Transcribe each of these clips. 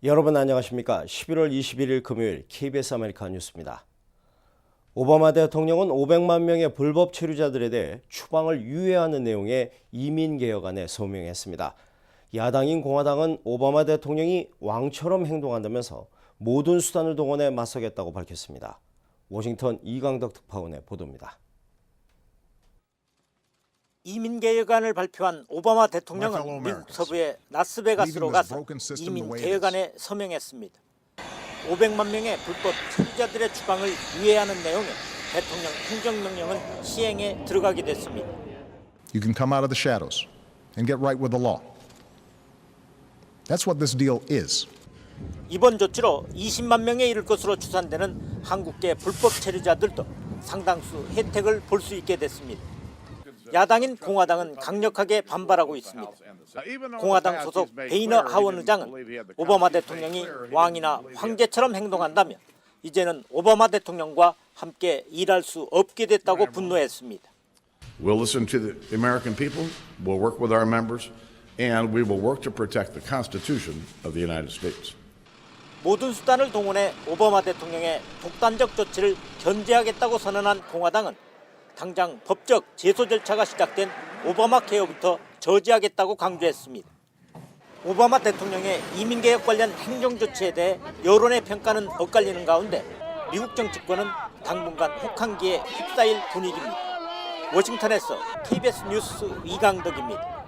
여러분 안녕하십니까? 11월 21일 금요일 KBS 아메리카 뉴스입니다. 오바마 대통령은 500만 명의 불법 체류자들에 대해 추방을 유예하는 내용의 이민개혁안에 서명했습니다. 야당인 공화당은 오바마 대통령이 왕처럼 행동한다면서 모든 수단을 동원해 맞서겠다고 밝혔습니다. 워싱턴 이강덕 특파원의 보도입니다. 이민개혁안을 발표한 오바마 대통령은 미국 서부의 라스베가스로 가서 이민개혁안에 서명했습니다. 500만 명의 불법 체류자들의 추방을 유예하는 내용의 대통령 행정명령은 시행에 들어가게 됐습니다. You can come out of the shadows and get right with the law. That's what this deal is. 이번 조치로 20만 명에 이를 것으로 추산되는 한국계 불법 체류자들도 상당수 혜택을 볼 수 있게 됐습니다. 야당인 공화당은 강력하게 반발하고 있습니다. 공화당 소속 베이너 하원 의장은 오바마 대통령이 왕이나 황제처럼 행동한다면 이제는 오바마 대통령과 함께 일할 수 없게 됐다고 분노했습니다. We'll listen to the American people, we'll work with our members, and we will work to protect the Constitution of the United States. 모든 수단을 동원해 오바마 대통령의 독단적 조치를 견제하겠다고 선언한 공화당은 당장 법적 제소 절차가 시작된 오바마 케어부터 저지하겠다고 강조했습니다. 오바마 대통령의 이민개혁 관련 행정조치에 대해 여론의 평가는 엇갈리는 가운데 미국 정치권은 당분간 혹한기에 휩싸일 분위기입니다. 워싱턴에서 KBS 뉴스 이강덕입니다.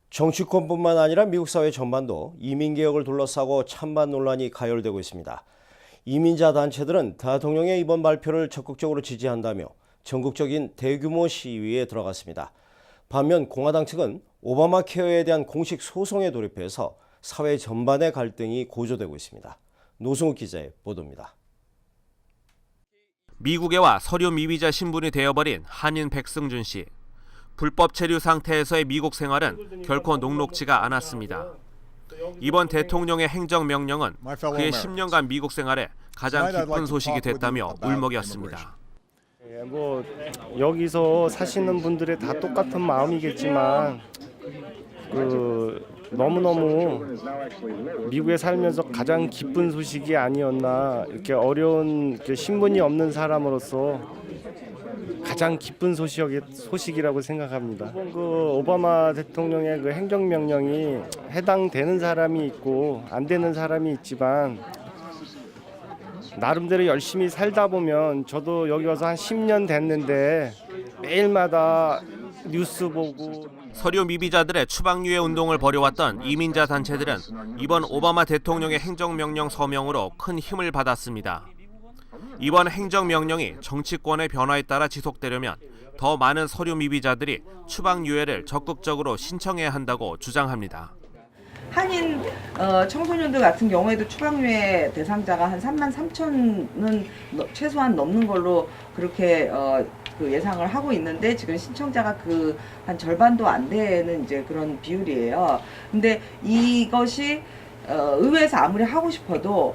정치권뿐만 아니라 미국 사회 전반도 이민개혁을 둘러싸고 찬반 논란이 가열되고 있습니다. 이민자 단체들은 대통령의 이번 발표를 적극적으로 지지한다며 전국적인 대규모 시위에 들어갔습니다. 반면 공화당 측은 오바마 케어에 대한 공식 소송에 돌입해서 사회 전반의 갈등이 고조되고 있습니다. 노승욱 기자의 보도입니다. 미국에와 서류 미비자 신분이 되어버린 한인 백승준 씨. 불법 체류 상태에서의 미국 생활은 결코 녹록지가 않았습니다. 이번 대통령의 행정명령은 그의 10년간 미국 생활에 가장 기쁜 소식이 됐다며 울먹였습니다. 여기서 사시는 분들의 다 똑같은 마음이겠지만 너무너무 미국에 살면서 가장 기쁜 소식이 아니었나, 이렇게 어려운 신분이 없는 사람으로서 가장 기쁜 소식이라고 생각합니다. 오바마 대통령의 행정명령이 해당되는 사람이 있고 안 되는 사람이 있지만 나름대로 열심히 살다 보면, 저도 여기 와서 한 10년 됐는데 매일마다 뉴스 보고. 서류 미비자들의 추방 유예 운동을 벌여왔던 이민자 단체들은 이번 오바마 대통령의 행정명령 서명으로 큰 힘을 받았습니다. 이번 행정명령이 정치권의 변화에 따라 지속되려면 더 많은 서류 미비자들이 추방 유예를 적극적으로 신청해야 한다고 주장합니다. 한인 청소년들 같은 경우에도 추방유예 대상자가 한 3만 3천은 최소한 넘는 걸로 그렇게 예상을 하고 있는데, 지금 신청자가 한 절반도 안 되는 이제 그런 비율이에요. 근데 이것이 의회에서 아무리 하고 싶어도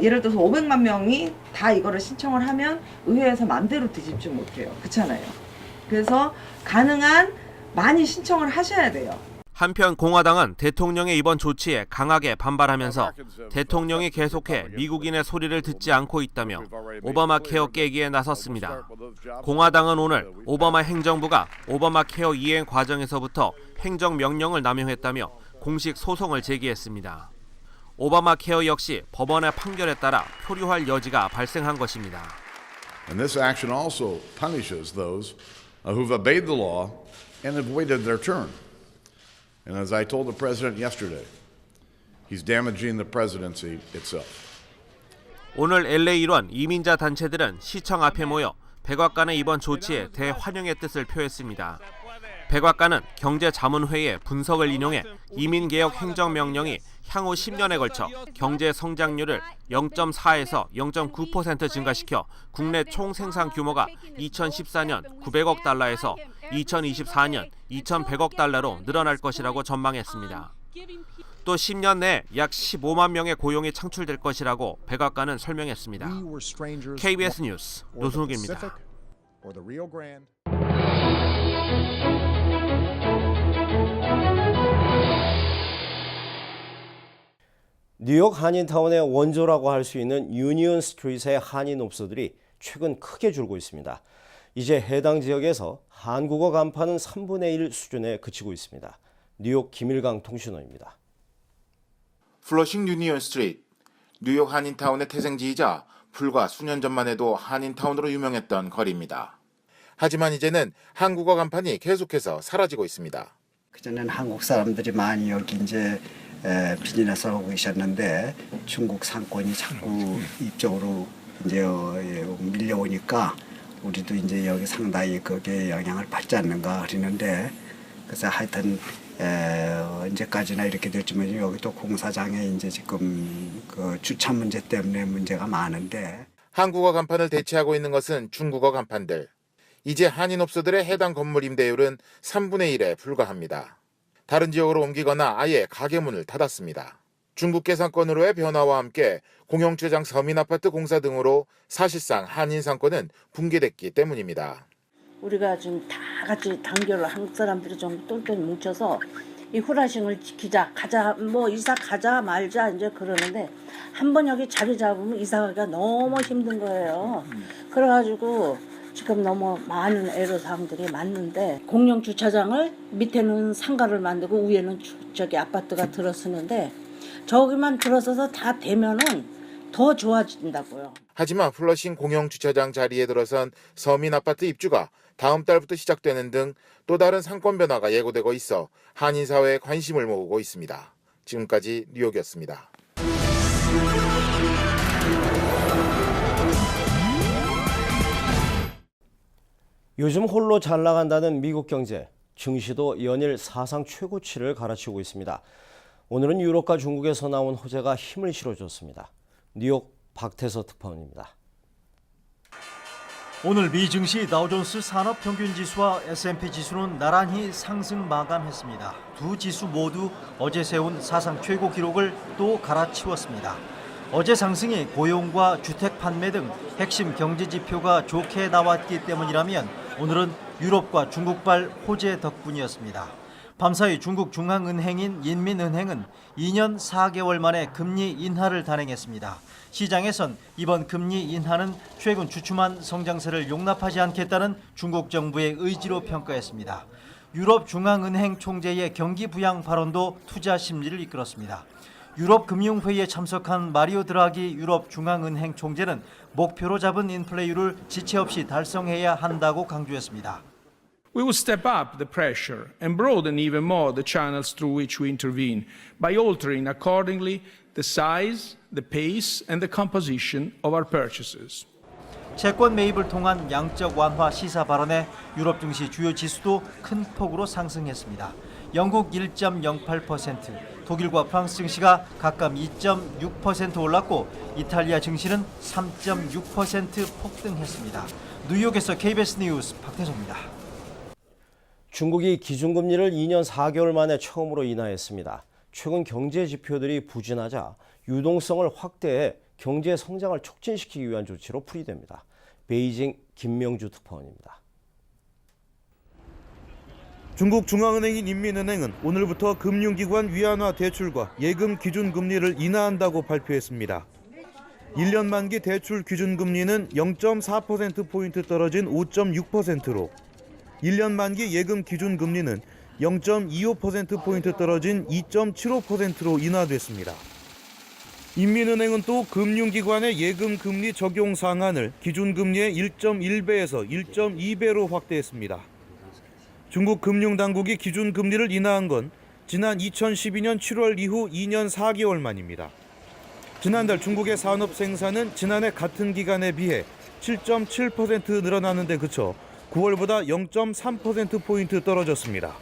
예를 들어서 500만 명이 다 이거를 신청을 하면 의회에서 맘대로 뒤집지 못해요. 그렇잖아요. 그래서 가능한 많이 신청을 하셔야 돼요. 한편 공화당은 대통령의 이번 조치에 강하게 반발하면서 대통령이 계속해 미국인의 소리를 듣지 않고 있다며 오바마 케어 깨기에 나섰습니다. 공화당은 오늘 오바마 행정부가 오바마 케어 이행 과정에서부터 행정명령을 남용했다며 공식 소송을 제기했습니다. 오바마 케어 역시 법원의 판결에 따라 표류할 여지가 발생한 것입니다. And this action also punishes those who've obeyed the law and have waited their turn. And as I told the president yesterday, he's damaging the presidency itself. 오늘 LA 일원 이민자 단체들은 시청 앞에 모여 백악관의 이번 조치에 대환영의 뜻을 표했습니다. 백악관은 경제자문회의 분석을 인용해 이민개혁 행정명령이 향후 10년에 걸쳐 경제 성장률을 0.4에서 0.9% 증가시켜 국내 총생산 규모가 2014년 900억 달러에서 2024년 2,100억 달러로 늘어날 것이라고 전망했습니다. 또 10년 내에 약 15만 명의 고용이 창출될 것이라고 백악관은 설명했습니다. KBS 뉴스 노승욱입니다. 뉴욕 한인타운의 원조라고 할 수 있는 유니온 스트리트의 한인 업소들이 최근 크게 줄고 있습니다. 이제 해당 지역에서 한국어 간판은 3분의 1 수준에 그치고 있습니다. 뉴욕 김일강 통신원입니다. 플러싱 유니온 스트리트, 뉴욕 한인타운의 태생지이자 불과 수년 전만 해도 한인타운으로 유명했던 거리입니다. 하지만 이제는 한국어 간판이 계속해서 사라지고 있습니다. 그전에는 한국 사람들이 많이 여기 이제 비즈니스를 하고 계셨는데 중국 상권이 자꾸 이쪽으로 이제 밀려오니까 우리도 이제 여기 상당히 거기에 영향을 받지 않는가 그러는데 그래서 하여튼 언제까지나 이렇게 될지만 여기도 공사장에 이제 지금 그 주차 문제 때문에 문제가 많은데 한국어 간판을 대체하고 있는 것은 중국어 간판들. 이제 한인업소들의 해당 건물 임대율은 3분의 1에 불과합니다. 다른 지역으로 옮기거나 아예 가게 문을 닫았습니다. 중국 계상권으로의 변화와 함께 공영주차장 서민아파트 공사 등으로 사실상 한인 상권은 붕괴됐기 때문입니다. 우리가 지금 다 같이 단결로 한국 사람들이 좀 똘똘 뭉쳐서 이 후라싱을 지키자, 가자, 뭐 이사 가자 말자 이제 그러는데 한번 여기 자리 잡으면 이사가기가 너무 힘든 거예요. 그래가지고 지금 너무 많은 애로사항들이 많는데 공영 주차장을 밑에는 상가를 만들고 위에는 저기 아파트가 들어서는데 저기만 들어서서 다 되면은 더 좋아진다고요. 하지만 플러싱 공영 주차장 자리에 들어선 서민 아파트 입주가 다음 달부터 시작되는 등 또 다른 상권 변화가 예고되고 있어 한인 사회에 관심을 모으고 있습니다. 지금까지 뉴욕이었습니다. 요즘 홀로 잘 나간다는 미국 경제, 증시도 연일 사상 최고치를 갈아치우고 있습니다. 오늘은 유럽과 중국에서 나온 호재가 힘을 실어줬습니다. 뉴욕 박태서 특파원입니다. 오늘 미 증시 다우존스 산업평균지수와 S&P 지수는 나란히 상승 마감했습니다. 두 지수 모두 어제 세운 사상 최고 기록을 또 갈아치웠습니다. 어제 상승이 고용과 주택 판매 등 핵심 경제 지표가 좋게 나왔기 때문이라면 오늘은 유럽과 중국발 호재 덕분이었습니다. 밤사이 중국 중앙은행인 인민은행은 2년 4개월 만에 금리 인하를 단행했습니다. 시장에선 이번 금리 인하는 최근 주춤한 성장세를 용납하지 않겠다는 중국 정부의 의지로 평가했습니다. 유럽 중앙은행 총재의 경기 부양 발언도 투자 심리를 이끌었습니다. 유럽 금융회의에 참석한 마리오 드라기 유럽 중앙은행 총재는 목표로 잡은 인플레이율을 지체 없이 달성해야 한다고 강조했습니다. We will step up the pressure and broaden even more the channels through which we intervene by altering accordingly the size, the pace and the composition of our purchases. 채권 매입을 통한 양적 완화 시사 발언에 유럽 증시 주요 지수도 큰 폭으로 상승했습니다. 영국 1.08%, 독일과 프랑스 증시가 각각 2.6% 올랐고 이탈리아 증시는 3.6% 폭등했습니다. 뉴욕에서 KBS 뉴스 박태서입니다. 중국이 기준금리를 2년 4개월 만에 처음으로 인하했습니다. 최근 경제 지표들이 부진하자 유동성을 확대해 경제 성장을 촉진시키기 위한 조치로 풀이됩니다. 베이징 김명주 특파원입니다. 중국 중앙은행인 인민은행은 오늘부터 금융기관 위안화 대출과 예금 기준금리를 인하한다고 발표했습니다. 1년 만기 대출 기준금리는 0.4%포인트 떨어진 5.6%로 1년 만기 예금 기준금리는 0.25%포인트 떨어진 2.75%로 인하됐습니다. 인민은행은 또 금융기관의 예금 금리 적용 상한을 기준금리의 1.1배에서 1.2배로 확대했습니다. 중국 금융당국이 기준금리를 인하한 건 지난 2012년 7월 이후 2년 4개월 만입니다. 지난달 중국의 산업 생산은 지난해 같은 기간에 비해 7.7% 늘어나는 데 그쳐 9월보다 0.3%포인트 떨어졌습니다.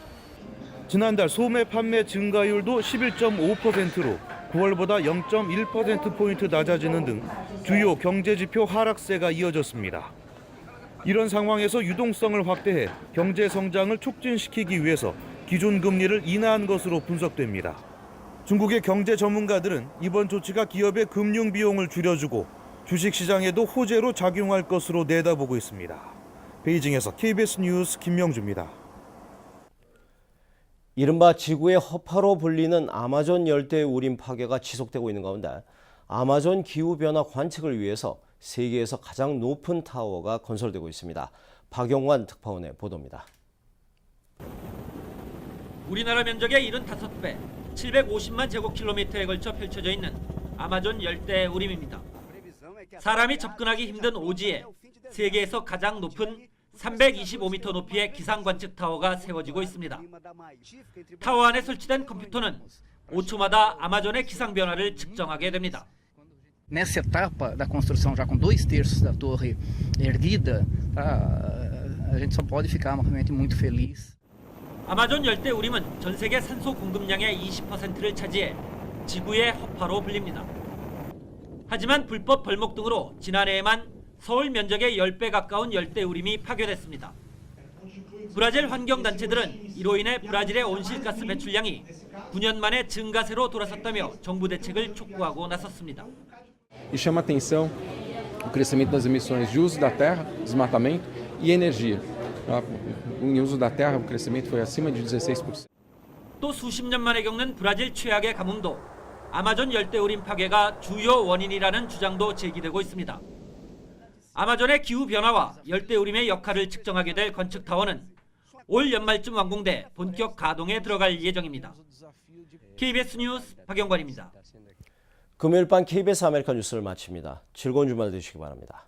지난달 소매 판매 증가율도 11.5%로 9월보다 0.1%포인트 낮아지는 등 주요 경제지표 하락세가 이어졌습니다. 이런 상황에서 유동성을 확대해 경제 성장을 촉진시키기 위해서 기준금리를 인하한 것으로 분석됩니다. 중국의 경제 전문가들은 이번 조치가 기업의 금융 비용을 줄여주고 주식시장에도 호재로 작용할 것으로 내다보고 있습니다. 베이징에서 KBS 뉴스 김명주입니다. 이른바 지구의 허파로 불리는 아마존 열대 우림 파괴가 지속되고 있는 가운데 아마존 기후변화 관측을 위해서 세계에서 가장 높은 타워가 건설되고 있습니다. 박용환 특파원의 보도입니다. 우리나라 면적의 75배, 750만 제곱킬로미터에 걸쳐 펼쳐져 있는 아마존 열대 우림입니다. 사람이 접근하기 힘든 오지에 세계에서 가장 높은 325m 높이의 기상관측 타워가 세워지고 있습니다. 타워 안에 설치된 컴퓨터는 5초마다 아마존의 기상 변화를 측정하게 됩니다. Nessa etapa da construção, já com 2/3 da torre erguida, a gente só pode ficar realmente muito feliz. 아마존 열대 우림은 전 세계 산소 공급량의 20%를 차지해 지구의 허파로 불립니다. 하지만 불법 벌목 등으로 지난해에만 서울 면적의 10배 가까운 열대 우림이 파괴됐습니다. 브라질 환경단체들은 이로 인해 브라질의 온실가스 배출량이 9년 만에 증가세로 돌아섰다며 정부 대책을 촉구하고 나섰습니다. E chama atenção o crescimento das emissões de uso da terra, desmatamento e energia. Em uso da terra, o crescimento foi acima de 16%. 또 수십 년 만에 겪는 브라질 최악의 가뭄도 아마존 열대우림 파괴가 주요 원인이라는 주장도 제기되고 있습니다. 아마존의 기후 변화와 열대우림의 역할을 측정하게 될 관측타워는 올 연말쯤 완공돼 본격 가동에 들어갈 예정입니다. KBS 뉴스 박영관입니다. 금요일 밤 KBS 아메리카 뉴스를 마칩니다. 즐거운 주말 되시기 바랍니다.